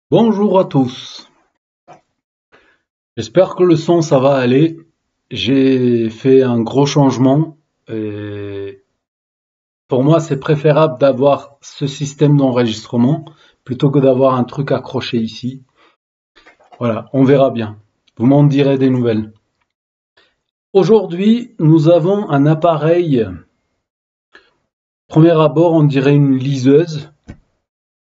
Bonjour à tous, j'espère que le son ça va aller. J'ai fait un gros changement et pour moi c'est préférable d'avoir ce système d'enregistrement plutôt que d'avoir un truc accroché ici. Voilà, on verra bien. Vous m'en direz des nouvelles. Aujourd'hui, nous avons un appareil, premier abord on dirait une liseuse,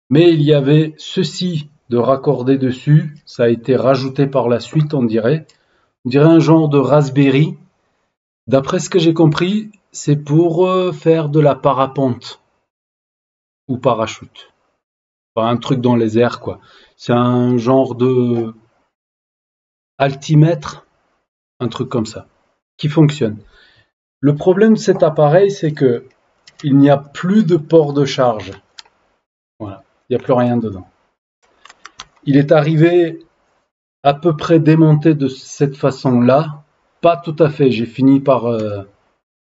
mais il y avait ceci de raccordé dessus, ça a été rajouté par la suite on dirait. On dirait un genre de Raspberry. D'après ce que j'ai compris, c'est pour faire de la parapente ou parachute. Enfin, un truc dans les airs, quoi. C'est un genre de altimètre, un truc comme ça, qui fonctionne. Le problème de cet appareil, c'est que il n'y a plus de port de charge. Voilà, il n'y a plus rien dedans. Il est arrivé à peu près démonté de cette façon-là. Pas tout à fait. J'ai fini par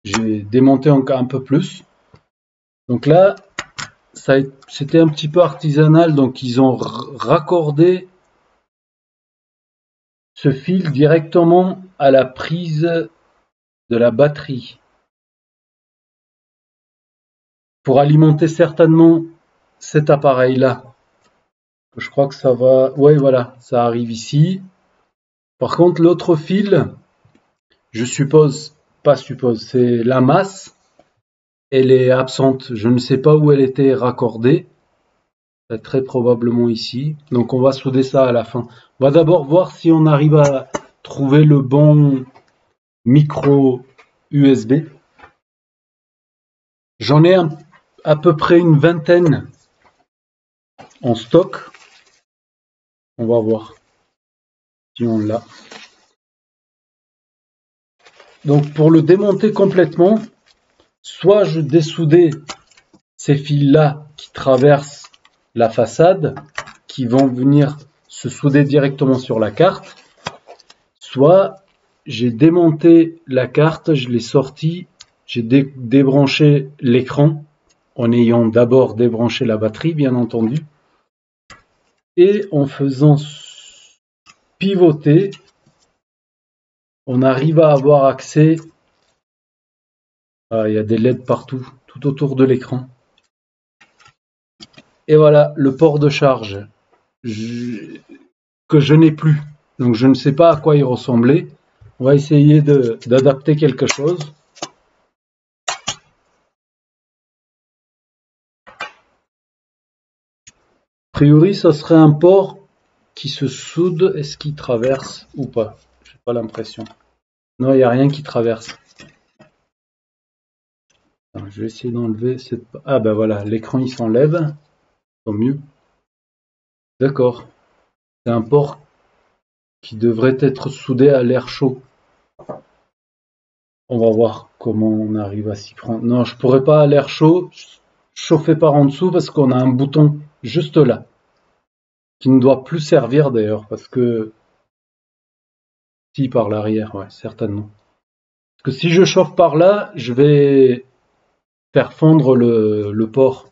j'ai démonté encore un peu plus. Donc là, c'était un petit peu artisanal, donc ils ont raccordé ce fil directement à la prise de la batterie pour alimenter certainement cet appareil-là. Je crois que ça va... Ouais, voilà, ça arrive ici. Par contre, l'autre fil, je suppose, pas suppose, c'est la masse. Elle est absente. Je ne sais pas où elle était raccordée. Très probablement ici. Donc on va souder ça à la fin. On va d'abord voir si on arrive à trouver le bon micro USB. J'en ai à peu près une vingtaine en stock. On va voir si on l'a. Donc pour le démonter complètement, soit je dessoudais ces fils-là qui traversent la façade, qui vont venir se souder directement sur la carte, soit j'ai démonté la carte, je l'ai sortie, j'ai débranché l'écran en ayant d'abord débranché la batterie, bien entendu, et en faisant pivoter, on arrive à avoir accès. Il y a des LED partout, tout autour de l'écran. Et voilà le port de charge que je n'ai plus. Donc je ne sais pas à quoi il ressemblait. On va essayer d'adapter quelque chose. A priori, ça serait un port qui se soude. Est-ce qu'il traverse ou pas? J'ai pas l'impression. Non, il n'y a rien qui traverse. Alors, je vais essayer d'enlever cette... Ah ben voilà, l'écran il s'enlève. Tant mieux. D'accord. C'est un port qui devrait être soudé à l'air chaud. On va voir comment on arrive à s'y prendre. Non, je pourrais pas à l'air chaud chauffer par en dessous parce qu'on a un bouton juste là qui ne doit plus servir d'ailleurs parce que si par l'arrière, ouais, certainement. Parce que si je chauffe par là, je vais faire fondre le port.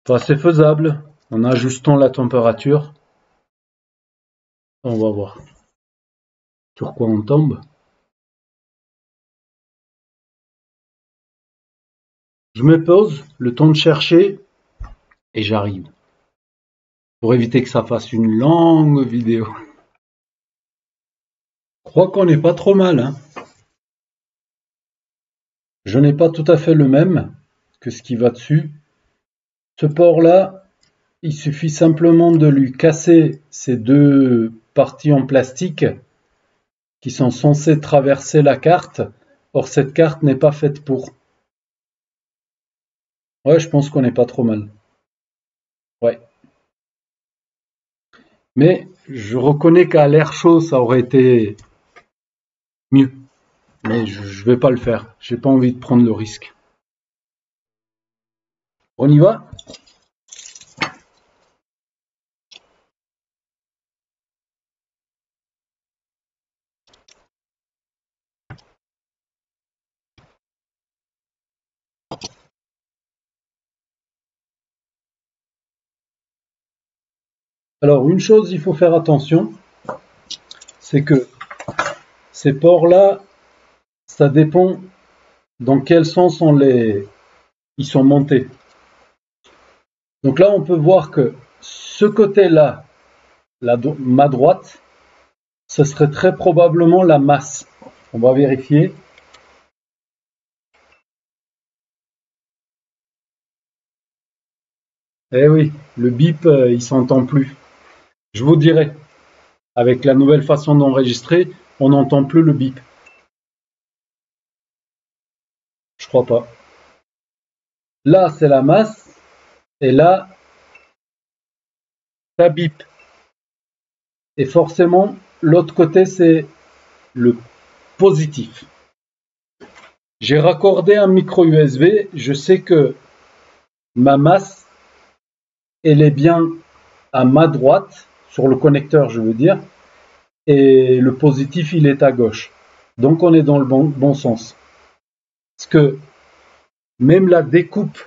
Enfin, c'est faisable en ajustant la température. On va voir sur quoi on tombe. Je me pose, le temps de chercher, et j'arrive. Pour éviter que ça fasse une longue vidéo. Je crois qu'on n'est pas trop mal, hein. Je n'ai pas tout à fait le même que ce qui va dessus. Ce port-là, il suffit simplement de lui casser ces deux parties en plastique qui sont censées traverser la carte. Or, cette carte n'est pas faite pour. Ouais, je pense qu'on n'est pas trop mal. Ouais. Mais je reconnais qu'à l'air chaud, ça aurait été mieux. Mais je vais pas le faire. J'ai pas envie de prendre le risque. On y va? Alors, une chose, il faut faire attention, c'est que ces ports-là, ça dépend dans quel sens ils sont montés. Donc là, on peut voir que ce côté-là, ma droite, ce serait très probablement la masse. On va vérifier. Eh oui, le bip, il s'entend plus. Je vous dirai, avec la nouvelle façon d'enregistrer, on n'entend plus le bip. Je crois pas. Là, c'est la masse, et là, ça bip. Et forcément, l'autre côté, c'est le positif. J'ai raccordé un micro USB, je sais que ma masse, elle est bien à ma droite, sur le connecteur je veux dire, et le positif il est à gauche. Donc on est dans le bon sens. Parce que même la découpe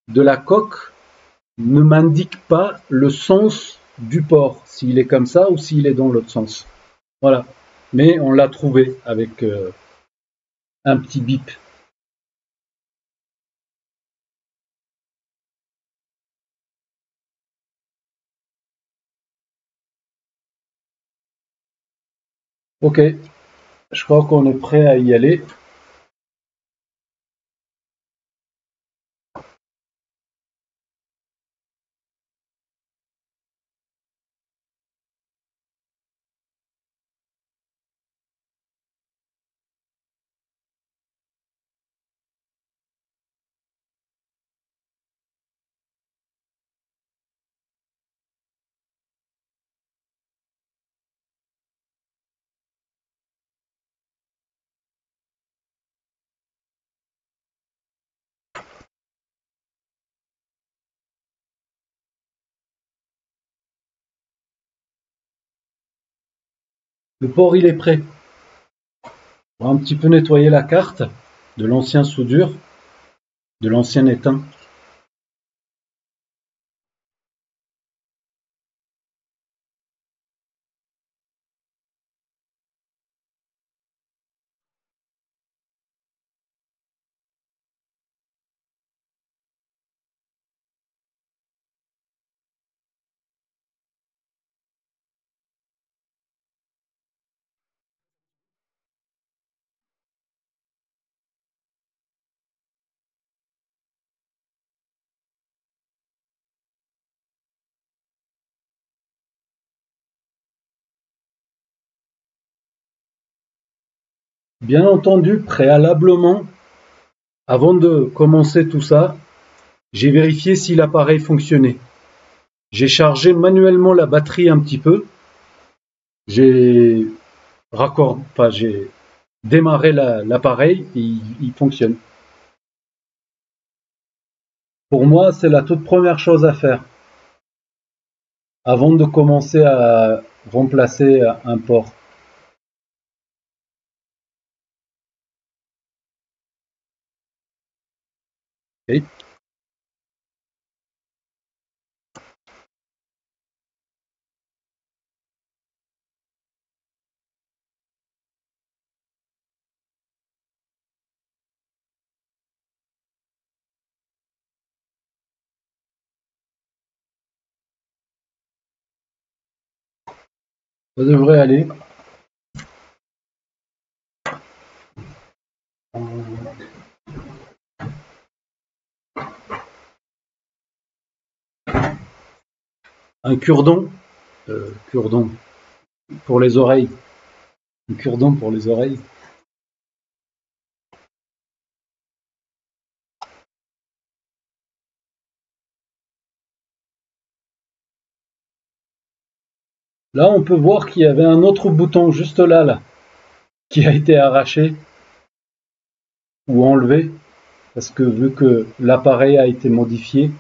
de la coque ne m'indique pas le sens du port, s'il est comme ça ou s'il est dans l'autre sens. Voilà. Mais on l'a trouvé avec un petit bip. Ok, je crois qu'on est prêt à y aller. Le port il est prêt. On va un petit peu nettoyer la carte de l'ancien soudure, de l'ancien étain. Bien entendu, préalablement, avant de commencer tout ça, j'ai vérifié si l'appareil fonctionnait. J'ai chargé manuellement la batterie un petit peu. J'ai j'ai démarré l'appareil et il fonctionne. Pour moi, c'est la toute première chose à faire avant de commencer à remplacer un port. Okay. Ça devrait aller. Un cure-dent pour les oreilles. Un cure-dent pour les oreilles. Là, on peut voir qu'il y avait un autre bouton juste là, qui a été arraché ou enlevé, parce que vu que l'appareil a été modifié,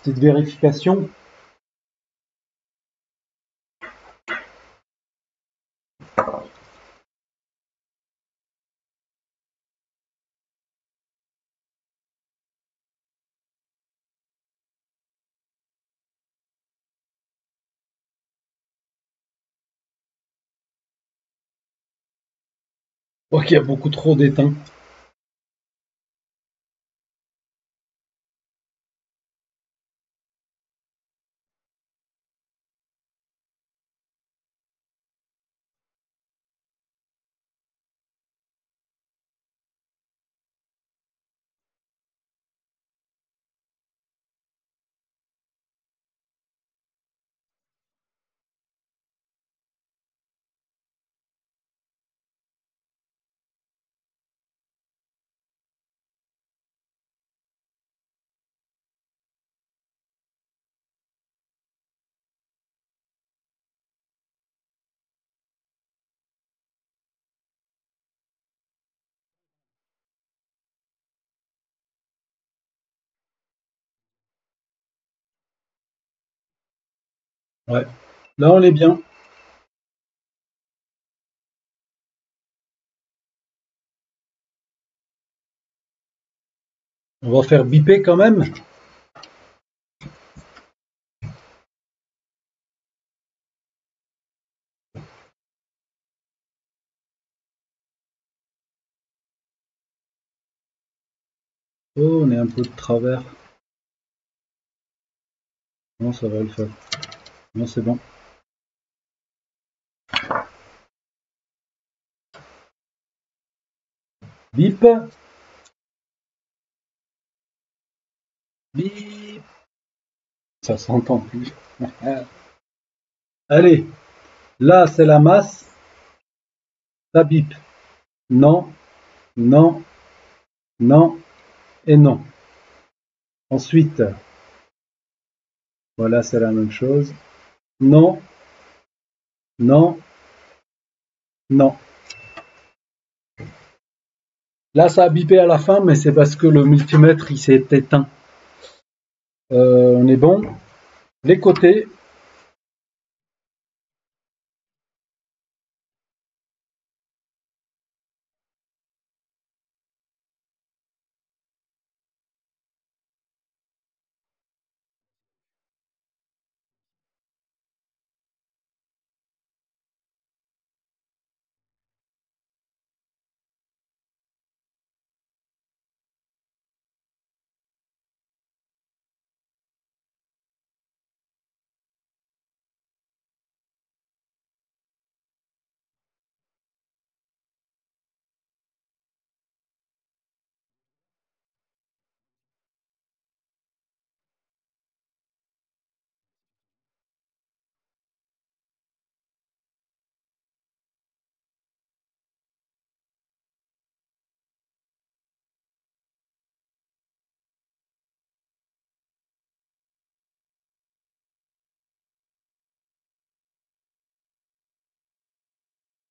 Petite vérification. Oh, qu'il y a beaucoup trop d'étain. Ouais. Là, on est bien. On va faire biper quand même. Oh, on est un peu de travers. Non, ça va le faire. Non, c'est bon. Bip. Bip. Ça s'entend plus. Allez, là, c'est la masse. Ça bip. Non, non, non et non. Ensuite, voilà, c'est la même chose. Non, non, non. Là, ça a bipé à la fin, mais c'est parce que le multimètre, il s'est éteint. On est bon. Les côtés.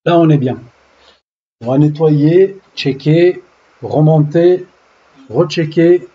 Là, on est bien. On va nettoyer, checker, remonter, rechecker.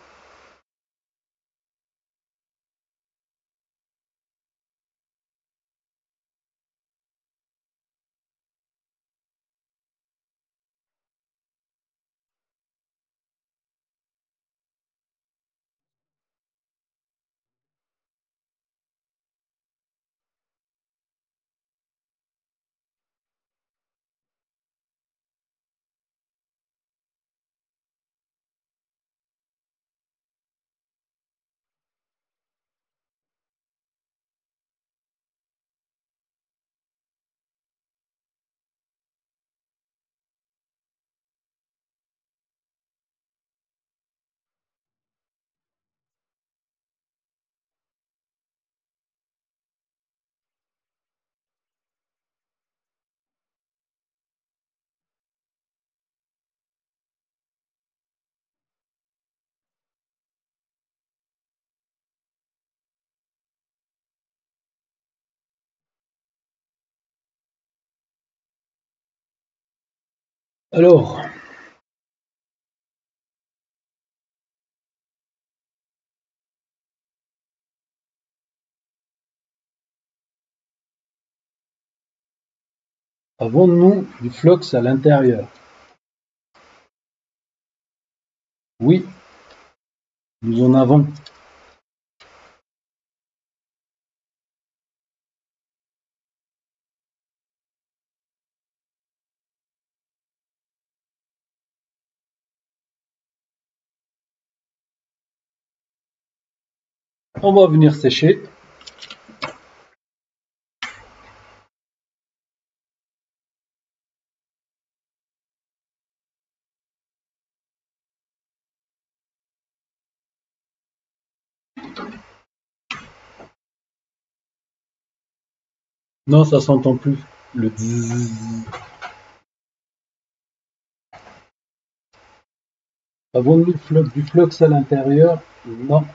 Alors, Avons-nous du flux à l'intérieur? Oui, nous en avons. On va venir sécher. Non, ça s'entend plus. Le dzz. Avons-nous du flux à l'intérieur? Non.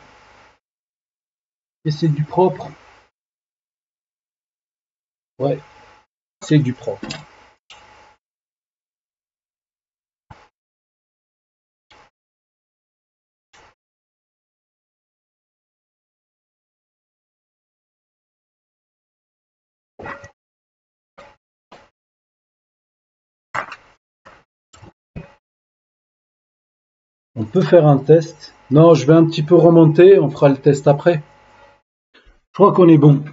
Et c'est du propre? Ouais, c'est du propre. On peut faire un test. Non, je vais un petit peu remonter, on fera le test après. Je crois qu'on est bon.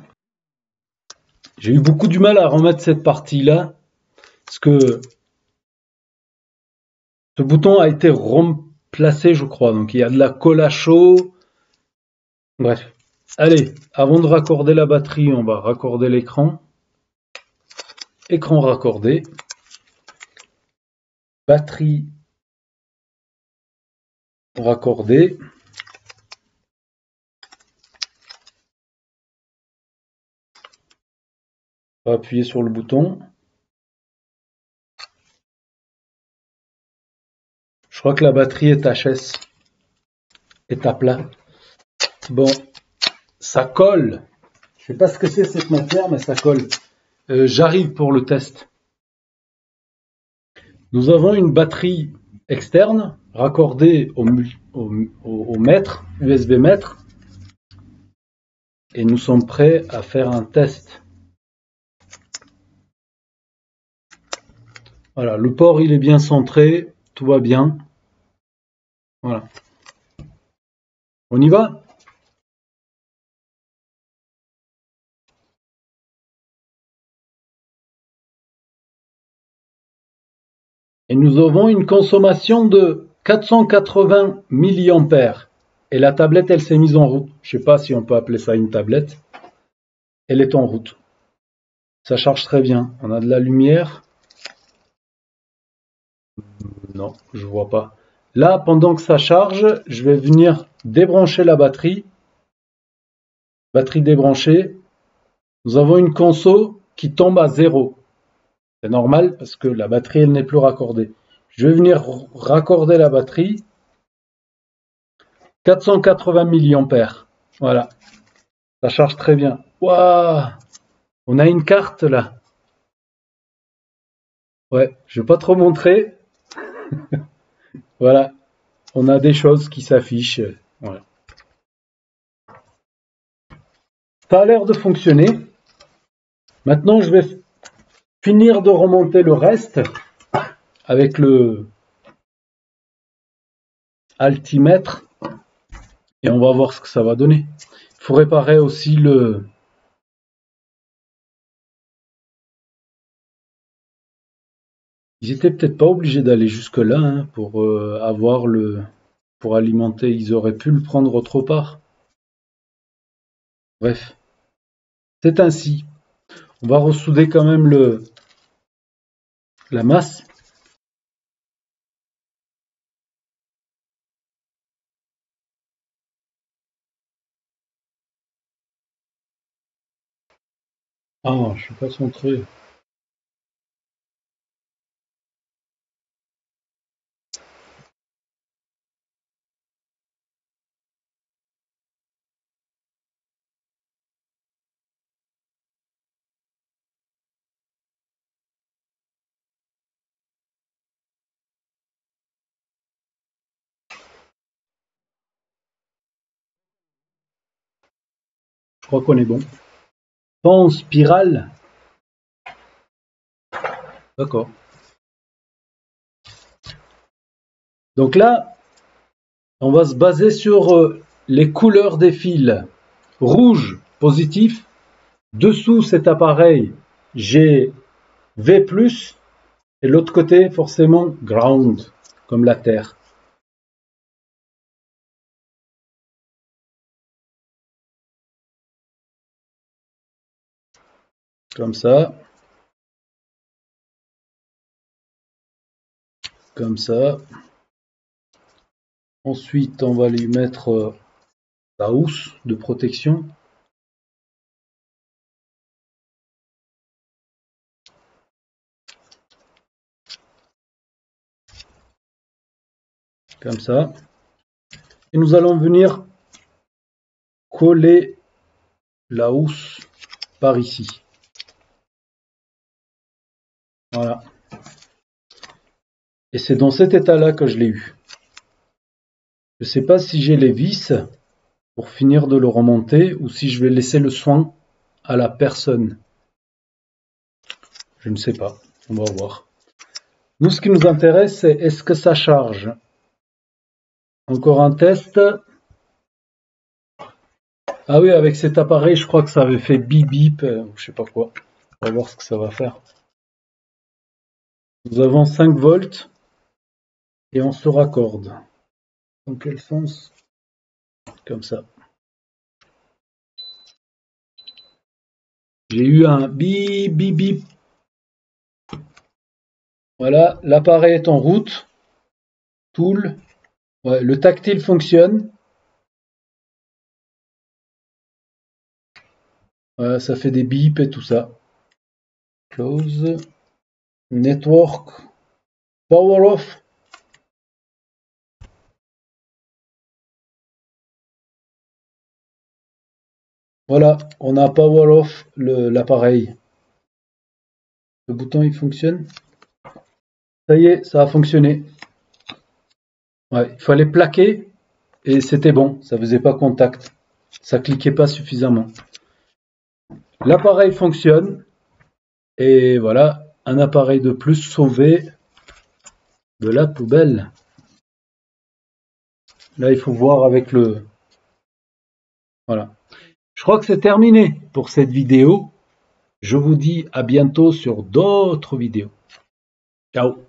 J'ai eu beaucoup du mal à remettre cette partie-là, parce que ce bouton a été remplacé, je crois. Donc il y a de la colle à chaud. Bref. Allez, avant de raccorder la batterie, on va raccorder l'écran. Écran raccordé. Batterie raccordée. On va appuyer sur le bouton. Je crois que la batterie est HS. Est à plat. Bon, ça colle. Je sais pas ce que c'est cette matière, mais ça colle. J'arrive pour le test. Nous avons une batterie externe raccordée au mètre, USB mètre, et nous sommes prêts à faire un test. Voilà, le port il est bien centré, tout va bien. Voilà. On y va? Et nous avons une consommation de 480 milliampères. Et la tablette, elle s'est mise en route. Je ne sais pas si on peut appeler ça une tablette. Elle est en route. Ça charge très bien. On a de la lumière. Non, je vois pas. Là, pendant que ça charge, je vais venir débrancher la batterie. Batterie débranchée. Nous avons une conso qui tombe à 0. C'est normal parce que la batterie, elle n'est plus raccordée. Je vais venir raccorder la batterie. 480 milliampères. Voilà. Ça charge très bien. Waouh! On a une carte là. Ouais, je vais pas trop montrer. Voilà. On a des choses qui s'affichent. Voilà. Ça a l'air de fonctionner. Maintenant, je vais finir de remonter le reste avec le altimètre et on va voir ce que ça va donner. Il faut réparer aussi le... Ils étaient peut-être pas obligés d'aller jusque là hein, pour avoir le... pour alimenter. Ils auraient pu le prendre autre part. Bref, c'est ainsi. On va ressouder quand même la masse. Ah, je suis pas centré. Je crois qu'on est bon. Pas en spirale. D'accord. Donc là, on va se baser sur les couleurs des fils. Rouge, positif. Dessous cet appareil, j'ai V+, et l'autre côté, forcément, ground, comme la Terre. Comme ça. Comme ça. Ensuite, on va lui mettre la housse de protection. Comme ça. Et nous allons venir coller la housse par ici. Voilà. Et c'est dans cet état-là que je l'ai eu. Je ne sais pas si j'ai les vis pour finir de le remonter ou si je vais laisser le soin à la personne. Je ne sais pas. On va voir. Nous, ce qui nous intéresse, c'est est-ce que ça charge? Encore un test. Ah oui, avec cet appareil, je crois que ça avait fait bip bip, je sais pas quoi. On va voir ce que ça va faire. Nous avons 5 volts et on se raccorde. Dans quel sens? Comme ça. J'ai eu un bip bip bip. Voilà, l'appareil est en route. Tool. Ouais, le tactile fonctionne. Voilà, ça fait des bips et tout ça. Close. Network. Power off. Voilà, on a power off l'appareil. Le bouton il fonctionne. Ça y est, ça a fonctionné. Ouais, il fallait plaquer et c'était bon, ça faisait pas contact. Ça cliquait pas suffisamment. L'appareil fonctionne et voilà, un appareil de plus sauvé de la poubelle. Là, il faut voir avec le... Voilà. Je crois que c'est terminé pour cette vidéo. Je vous dis à bientôt sur d'autres vidéos. Ciao.